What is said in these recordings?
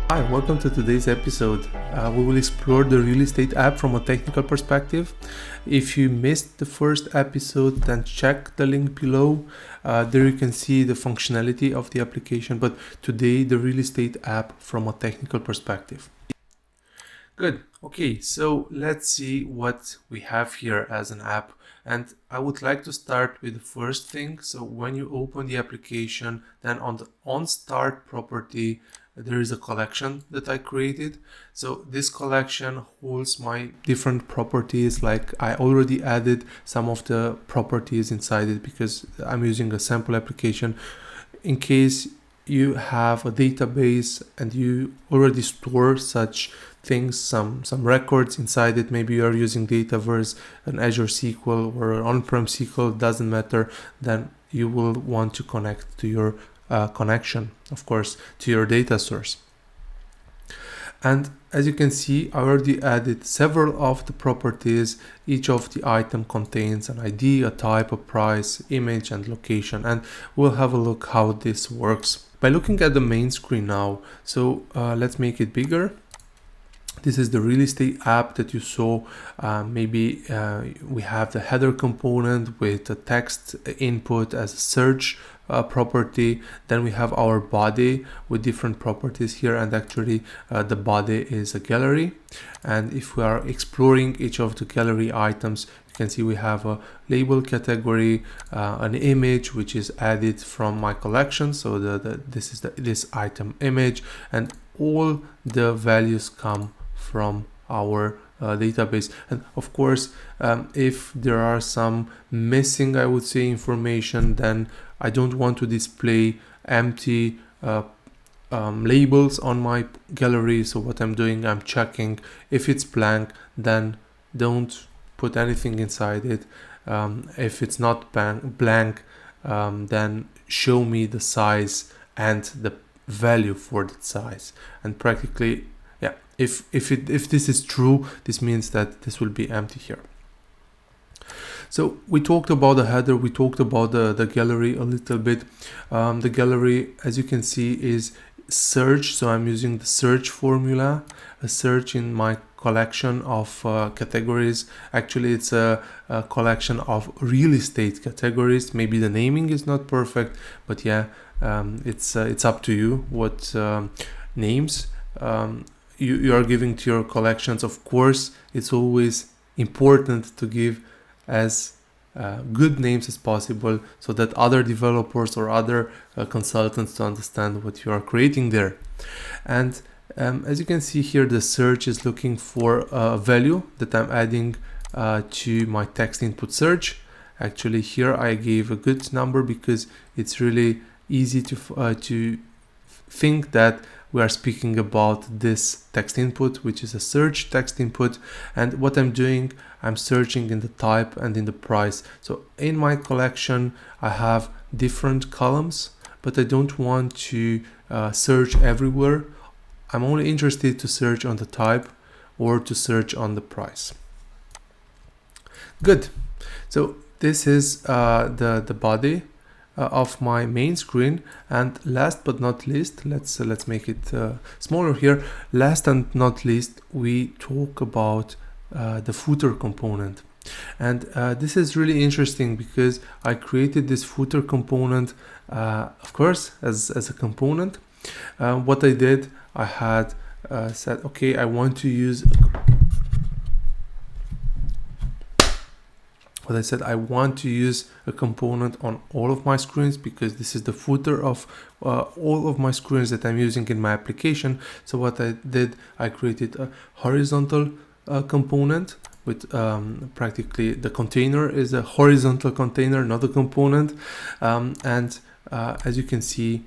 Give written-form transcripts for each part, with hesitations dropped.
Hi, welcome to today's episode. We will explore the real estate app from a technical perspective. If you missed the first episode, then check the link below. There you can see the functionality of the application, but today the real estate app from a technical perspective. Good. Okay, so let's see what we have here as an app. And I would like to start with the first thing. So when you open the application, then on the on start property, there is a collection that I created. So this collection holds my different properties. Like I already added some of the properties inside it because I'm using a sample application. In case you have a database and you already store such things, some records inside it, maybe you're using Dataverse, an Azure SQL or an on-prem SQL, doesn't matter, then you will want to connect to your connection, of course, to your data source. And as you can see, I already added several of the properties. Each of the item contains an ID, a type, a price, image, and location. And we'll have a look how this works. By looking at the main screen now, so let's make it bigger. This is the real estate app that you saw. Maybe we have the header component with the text input as a search property. Then we have our body with different properties here, and actually the body is a gallery. And if we are exploring each of the gallery items, you can see we have a label category, an image which is added from my collection. So this is this item image, and all the values come from our database. And of course, if there are some missing, I would say, information, then I don't want to display empty labels on my gallery. So what I'm doing, I'm checking if it's blank, then don't put anything inside it. If it's not blank, then show me the size and the value for that size. And practically, yeah, if this is true, this means that this will be empty here. So we talked about the header, we talked about the gallery a little bit. The gallery, as you can see, is search. So I'm using the search formula, a search in my collection of categories. Actually, it's a collection of real estate categories. Maybe the naming is not perfect, but yeah, it's up to you what names you are giving to your collections. Of course, it's always important to give as good names as possible so that other developers or other consultants to understand what you are creating there. And as you can see here, the search is looking for a value that I'm adding to my text input search. Actually, here I gave a good number because it's really easy to think that we are speaking about this text input, which is a search text input. And what I'm doing, I'm searching in the type and in the price. So in my collection, I have different columns, but I don't want to search everywhere. I'm only interested to search on the type or to search on the price. Good. So this is the body of my main screen. And last but not least, let's make it smaller here. Last and not least, we talk about the footer component. And this is really interesting because I created this footer component, of course, as a component. What I did, I had said, okay, I want to use a component on all of my screens because this is the footer of all of my screens that I'm using in my application. So what I did, I created a horizontal component with practically the container is a horizontal container, not a component. And as you can see,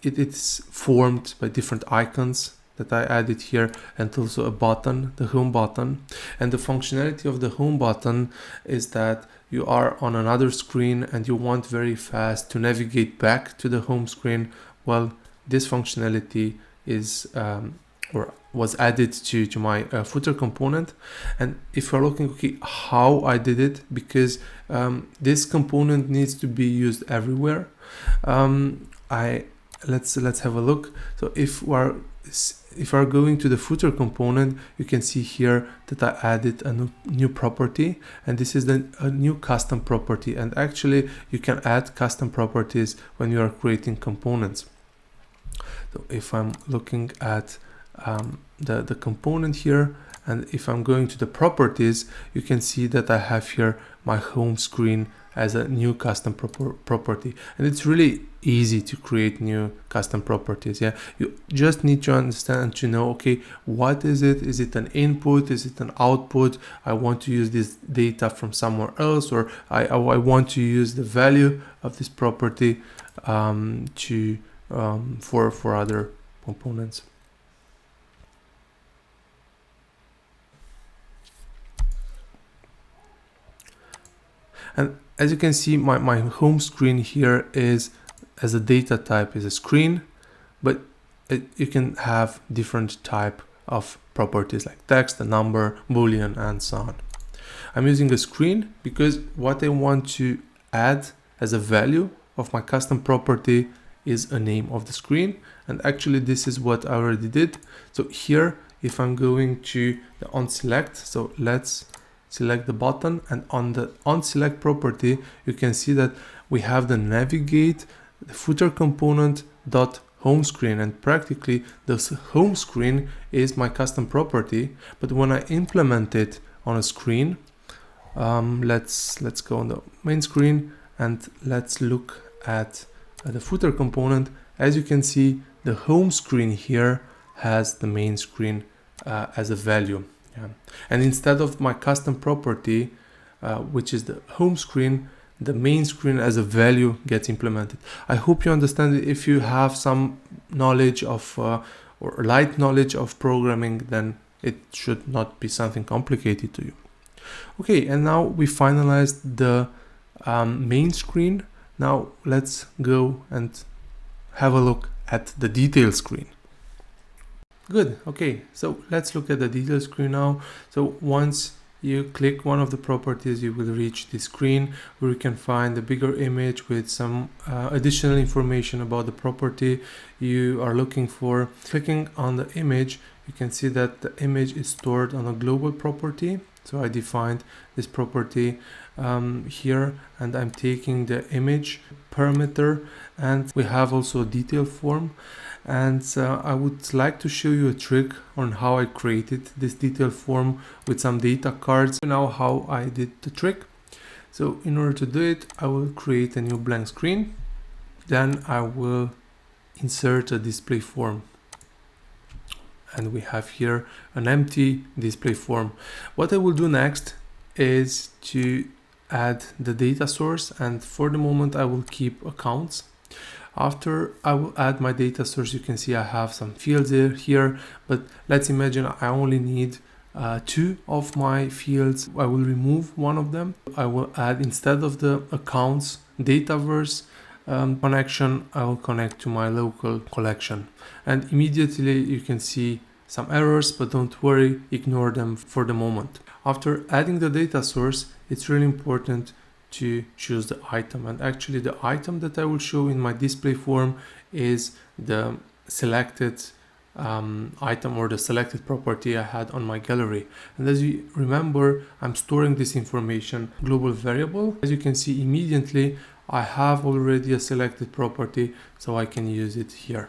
it's formed by different icons that I added here, and also a button, the home button. And the functionality of the home button is that you are on another screen and you want very fast to navigate back to the home screen. Well, this functionality is or was added to my footer component. And if you're looking, okay, how I did it, because this component needs to be used everywhere. Let's have a look. So if we're if I'm going to the footer component, you can see here that I added a new property, and this is a new custom property. And actually you can add custom properties when you are creating components. So if I'm looking at the component here, and if I'm going to the properties, you can see that I have here my home screen as a new custom property. And it's really easy to create new custom properties. Yeah, you just need to understand, to know, okay, what is it? Is it an input? Is it an output? I want to use this data from somewhere else, or I want to use the value of this property for other components. And as you can see, my home screen here is, as a data type, is a screen, but you can have different type of properties like text, a number, boolean, and so on. I'm using a screen because what I want to add as a value of my custom property is a name of the screen. And actually this is what I already did. So here, if I'm going to the onSelect, so let's select the button, and on the onSelect property, you can see that we have the navigate, the footer component dot home screen, and practically this home screen is my custom property. But when I implement it on a screen, let's go on the main screen and let's look at the footer component. As you can see, the home screen here has the main screen as a value. Yeah. And instead of my custom property, which is the home screen, the main screen as a value gets implemented. I hope you understand it. If you have some knowledge of or light knowledge of programming, then it should not be something complicated to you. Okay, and now we finalized the main screen. Now let's go and have a look at the detail screen. Good. Okay, so let's look at the detail screen now. So once you click one of the properties, you will reach the screen where you can find a bigger image with some additional information about the property you are looking for. Clicking on the image, you can see that the image is stored on a global property. So I defined this property here, and I'm taking the image parameter, and we have also a detail form. And I would like to show you a trick on how I created this detail form with some data cards. Now how I did the trick. So in order to do it, I will create a new blank screen. Then I will insert a display form. And we have here an empty display form. What I will do next is to add the data source, and for the moment I will keep accounts. After I will add my data source, you can see I have some fields here, but let's imagine I only need 2 of my fields. I will remove one of them. I will add, instead of the accounts Dataverse connection, I will connect to my local collection. And immediately you can see some errors, but don't worry, ignore them for the moment. After adding the data source, it's really important to choose the item, and actually the item that I will show in my display form is the selected item or the selected property I had on my gallery. And as you remember, I'm storing this information global variable. As you can see immediately, I have already a selected property, so I can use it here.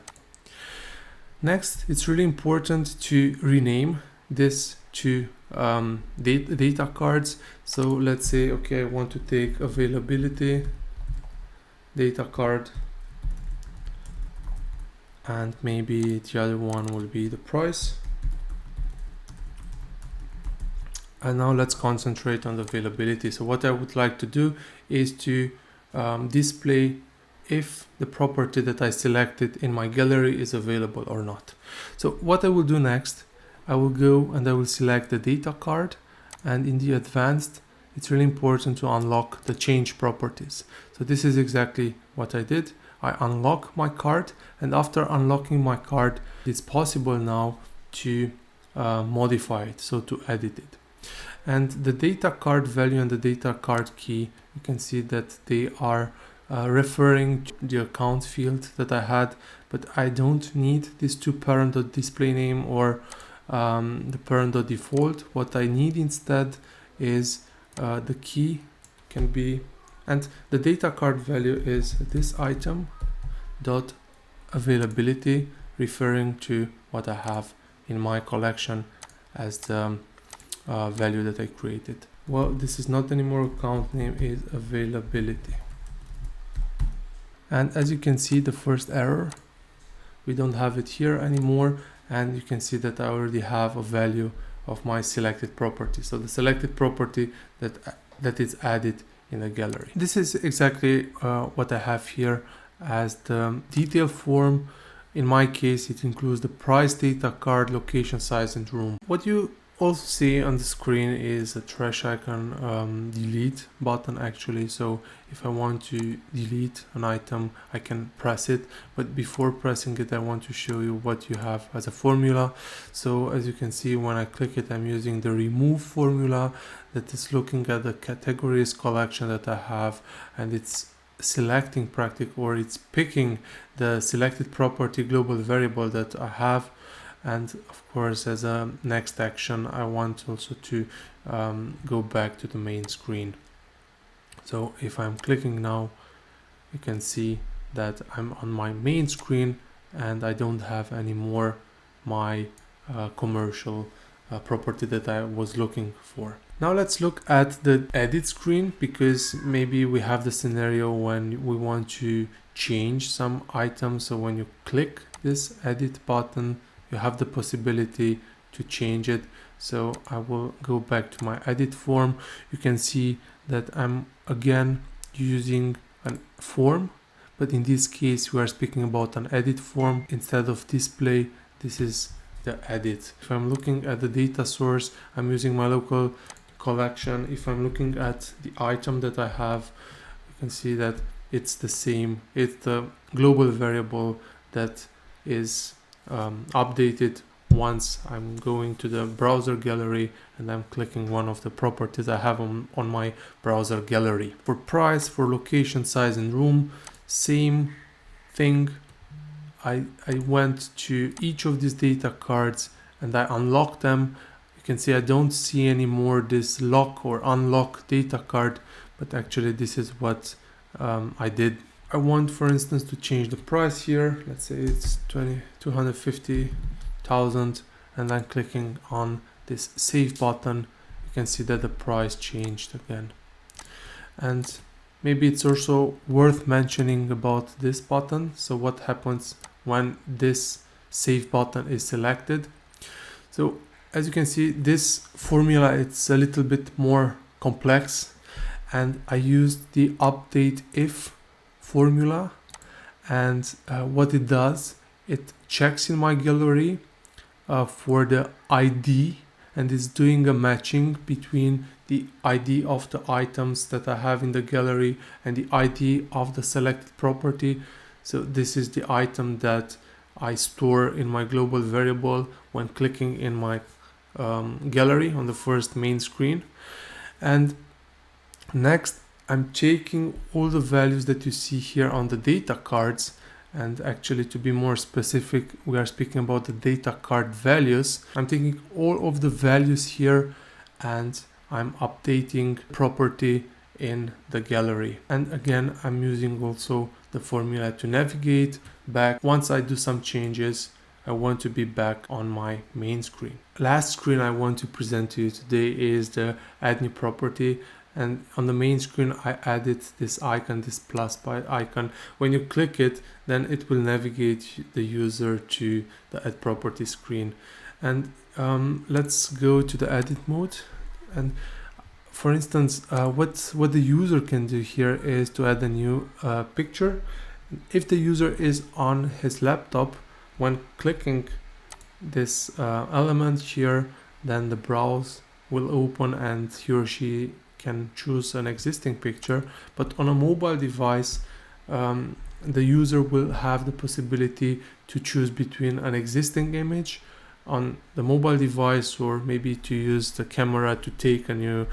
Next, it's really important to rename this to data cards. So let's say, okay, I want to take availability data card, and maybe the other one will be the price. And now let's concentrate on the availability. So what I would like to do is to display if the property that I selected in my gallery is available or not. So what I will do next, I will go and I will select the data card, and in the advanced, it's really important to unlock the change properties. So this is exactly what I did. I unlock my card, and after unlocking my card, it's possible now to modify it, so to edit it. And the data card value and the data card key, you can see that they are referring to the account field that I had, but I don't need this to parent.display name or the parent.default. What I need instead is the key can be, and the data card value is this item dot availability, referring to what I have in my collection as the value that I created. Well, this is not anymore account name, is availability. And as you can see, the first error, we don't have it here anymore, and you can see that I already have a value of my selected property. So the selected property that is added in the gallery. This is exactly what I have here as the detail form. In my case, it includes the price, data card, location, size, and room. What you also see on the screen is a trash icon delete button actually. So if I want to delete an item, I can press it, but before pressing it I want to show you what you have as a formula. So as you can see, when I click it, I'm using the remove formula that is looking at the categories collection that I have, and it's selecting it's picking the selected property global variable that I have. And of course, as a next action, I want also to go back to the main screen. So if I'm clicking now, you can see that I'm on my main screen and I don't have anymore my commercial property that I was looking for. Now let's look at the edit screen, because maybe we have the scenario when we want to change some items. So when you click this edit button, you have the possibility to change it. So I will go back to my edit form. You can see that I'm again using a form, but in this case we are speaking about an edit form instead of display. This is the edit. If I'm looking at the data source, I'm using my local collection. If I'm looking at the item that I have, you can see that it's the same. It's the global variable that is updated once I'm going to the browser gallery and I'm clicking one of the properties I have on my browser gallery. For price, for location, size, and room, same thing. I went to each of these data cards and I unlocked them. You can see I don't see anymore this lock or unlock data card, but actually this is what I did. I want, for instance, to change the price here. Let's say it's 250,000, and I'm clicking on this save button. You can see that the price changed again. And maybe it's also worth mentioning about this button. So what happens when this save button is selected? So as you can see, this formula, it's a little bit more complex, and I used the update if formula, and what it does, it checks in my gallery for the ID and is doing a matching between the ID of the items that I have in the gallery and the ID of the selected property. So this is the item that I store in my global variable when clicking in my gallery on the first main screen. And next, I'm taking all the values that you see here on the data cards, and actually to be more specific, we are speaking about the data card values. I'm taking all of the values here and I'm updating property in the gallery. And again, I'm using also the formula to navigate back. Once I do some changes, I want to be back on my main screen. Last screen I want to present to you today is the add new property. And on the main screen, I added this icon, this plus icon. When you click it, then it will navigate the user to the add property screen. And let's go to the edit mode. And for instance, what the user can do here is to add a new picture. If the user is on his laptop, when clicking this element here, then the browse will open and he or she can choose an existing picture. But on a mobile device, the user will have the possibility to choose between an existing image on the mobile device or maybe to use the camera to take a new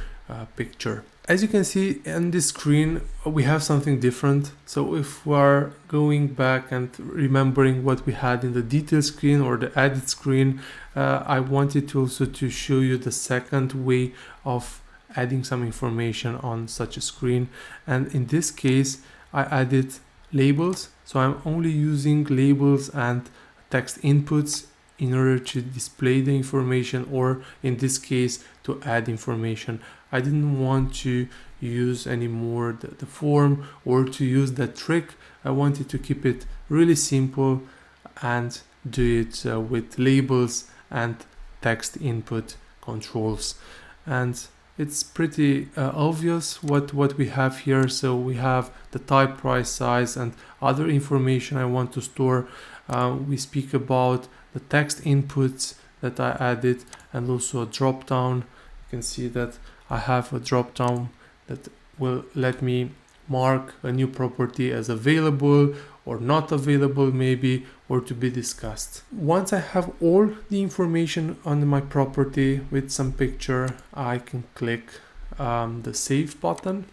picture. As you can see on this screen, we have something different. So if we are going back and remembering what we had in the detail screen or the edit screen, I wanted to also to show you the second way of adding some information on such a screen. And in this case, I added labels. So I'm only using labels and text inputs in order to display the information, or in this case to add information. I didn't want to use anymore the form or to use that trick. I wanted to keep it really simple and do it with labels and text input controls. And it's pretty obvious what we have here. So we have the type, price, size, and other information I want to store. We speak about the text inputs that I added, and also a drop down. You can see that I have a drop down that will let me mark a new property as available or not available maybe, or to be discussed. Once I have all the information on my property with some picture, I can click the save button.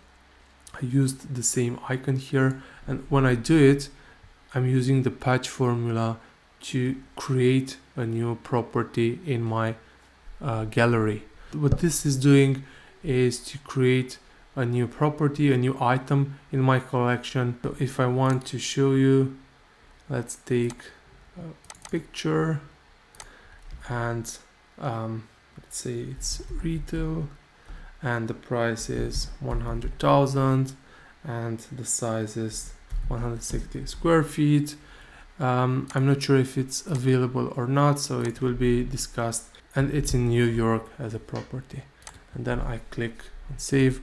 I used the same icon here, and when I do it, I'm using the patch formula to create a new property in my gallery. What this is doing is to create a new property, a new item in my collection. So if I want to show you, let's take a picture, and let's say it's retail, and the price is 100,000 and the size is 160 square feet. I'm not sure if it's available or not, so it will be discussed, and it's in New York as a property. And then I click on save,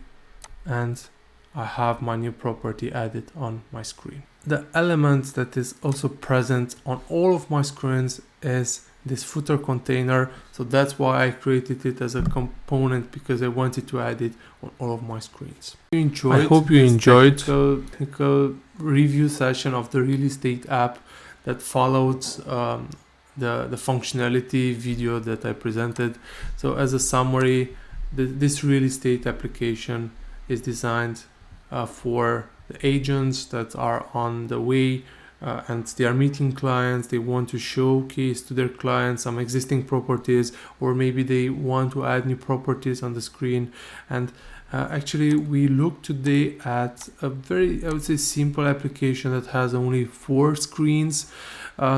and I have my new property added on my screen. The element that is also present on all of my screens is this footer container. So that's why I created it as a component, because I wanted to add it on all of my screens. I hope you enjoyed technical review session of the real estate app that followed the functionality video that I presented. So as a summary, this real estate application is designed for the agents that are on the way and they are meeting clients. They want to showcase to their clients some existing properties, or maybe they want to add new properties on the screen. And actually we look today at a very, I would say, simple application that has only 4 screens.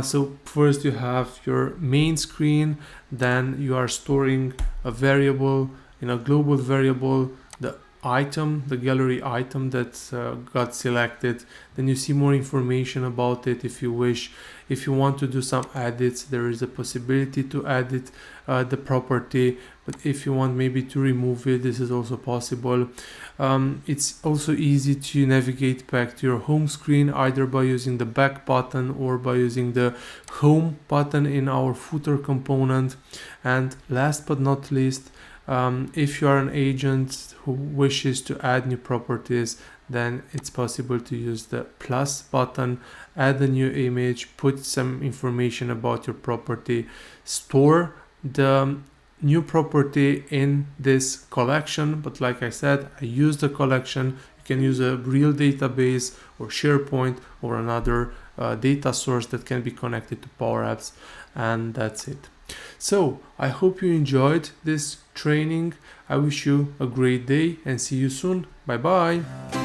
So first you have your main screen, then you are storing a variable, in a global variable, the item, the gallery item that got selected. Then you see more information about it if you wish. If you want to do some edits, there is a possibility to edit the property, but if you want maybe to remove it, this is also possible. It's also easy to navigate back to your home screen, either by using the back button or by using the home button in our footer component. And last but not least, if you are an agent who wishes to add new properties, then it's possible to use the plus button, add a new image, put some information about your property, store the new property in this collection. But like I said, I use the collection. You can use a real database or SharePoint or another data source that can be connected to PowerApps, and that's it. So I hope you enjoyed this training. I wish you a great day and see you soon. Bye bye.